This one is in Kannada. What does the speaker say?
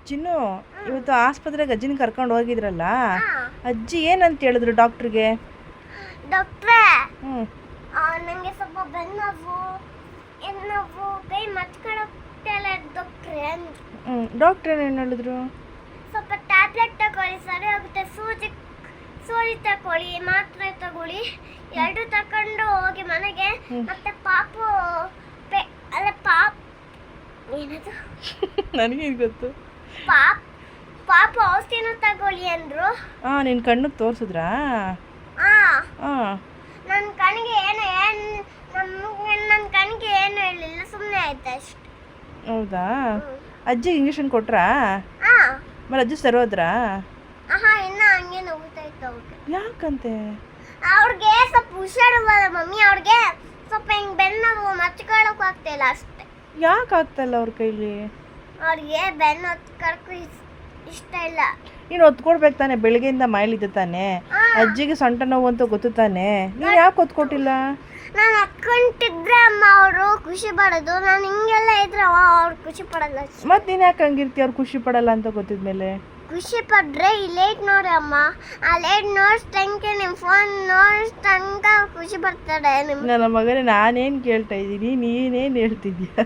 ಚಿನ್ನು, ಇವತ್ತು ಆಸ್ಪತ್ರೆಗೆ ಅಜ್ಜಿನ ಕರ್ಕೊಂಡು ಹೋಗಿದ್ರಲ್ಲ, ಅಜ್ಜಿ ಏನಂತ ಹೇಳಿದ್ರು ಡಾಕ್ಟ್ರಿಗೆ? ಡಾಕ್ಟ್ರೇ, ಹ್ಞೂ ನನಗೆ ಸ್ವಲ್ಪ ಬೆನ್ನೋವು ನೋವು ಕೈ ಮಚ್ಕೊಳಕ್ತಿಲ್ಲ ಡಾಕ್ಟ್ರೇ. ಡಾಕ್ಟ್ರ್ ಏನು ಹೇಳಿದ್ರು? ಸ್ವಲ್ಪ ಟ್ಯಾಬ್ಲೆಟ್ ತಗೊಳ್ಳಿ, ಸರಿ ಹೋಗುತ್ತೆ. ಸೂಜಿ ತಗೊಳ್ಳಿ, ಮಾತ್ರೆ ತಗೊಳ್ಳಿ, ಎರಡು ತಕೊಂಡು ಹೋಗಿ ಮನೆಗೆ. ಮತ್ತೆ ಪಾಪು ಏನದು ನನಗೆ ಗೊತ್ತು. ಪಾಪು ಔಷಧಿನೂ ತಗೊಳ್ಳಿ ಅಂದ್ರು. ನಿನ್ನ ಕಣ್ಣಿಗೆ ತೋರಿಸಿದ್ರಾ? ನನ್ನ ಕಣ್ಣಿಗೆ ನನ್ನ ಕಣ್ಣಿಗೆ ಏನು ಹೇಳಿಲ್ಲ, ಸುಮ್ಮನೆ ಆಯ್ತು ಅಷ್ಟೆ. ಹೌದಾ? ಅಜ್ಜಿಗೆ ಇಂಜೆಕ್ಷನ್ ಕೊಟ್ರಾ? ಆಮೇಲೆ ಅಜ್ಜಿ ಸರೋದ್ರಾ? ಇನ್ನು ಹಂಗೆ ನೋಗ್ತಾ ಇತ್ತು ಅವ್ರಿಗೆ. ಯಾಕಂತೆ? ಅವ್ರಿಗೆ ಸ್ವಲ್ಪ ಹುಷಾರಿಲ್ಲ ಮಮ್ಮಿ. ಅವ್ರಿಗೆ ಸ್ವಲ್ಪ ಹಿಂಗೆ ಬೆನ್ನು ಮಚ್ಕೊಳಕ್ ಆಗ್ತಿಲ್ಲ ಅಷ್ಟೇ. ಯಾಕೆ ಆಗ್ತಾಯಿಲ್ಲ ಅವ್ರ ಕೈಲಿ? ಅವ್ರಿಗೆ ಬೆನ್ನು ಹೊತ್ಕೊಳಕ್ಕೂ ಇಷ್ಟ ಇಲ್ಲ. ನೀನು ಹೊತ್ಕೊಡ್ಬೇಕು ತಾನೆ, ಬೆಳಗ್ಗೆಯಿಂದ ಮೈಲಿದ್ದೆ ತಾನೆ. ಅಜ್ಜಿಗೆ ಸೊಂಟ ನೋವು ಅಂತ ಗೊತ್ತು ತಾನೆ, ನೀನು ಯಾಕೆ ಹೊತ್ಕೊಟ್ಟಿಲ್ಲ? ನಾನು ಹತ್ಕೊಂತಿದ್ರೆ ಅಮ್ಮ ಅವರು ಖುಷಿ ಪಡೋದು, ನಾನು ಹಿಂಗೆಲ್ಲ ಇದ್ರೆ ಅವ್ರು ಖುಷಿ ಪಡಲ್ಲ. ಮತ್ತೆ ನೀನು ಯಾಕೆ ಹಂಗಿರ್ತೀಯ ಅವ್ರು ಖುಷಿ ಪಡಲ್ಲ ಅಂತ ಗೊತ್ತಿದ್ಮೇಲೆ? ಖುಷಿ ಪಡ್ರೆ ಈ ಲೈಟ್ ನೋಡಿ ಅಮ್ಮ, ಆ ಲೈಟ್ ನೋಡ್ತಂಗೆ ನಿಮ್ಮ ಫೋನ್ ನೋಡ್ತಂಗ ಖುಷಿ ಪಡ್ತಾರೆ. ನನ್ನ ಮಗನೇ, ನಾನೇನು ಕೇಳ್ತಾ ಇದ್ದೀನಿ, ನೀನೇನು ಹೇಳ್ತಿದ್ಯಾ?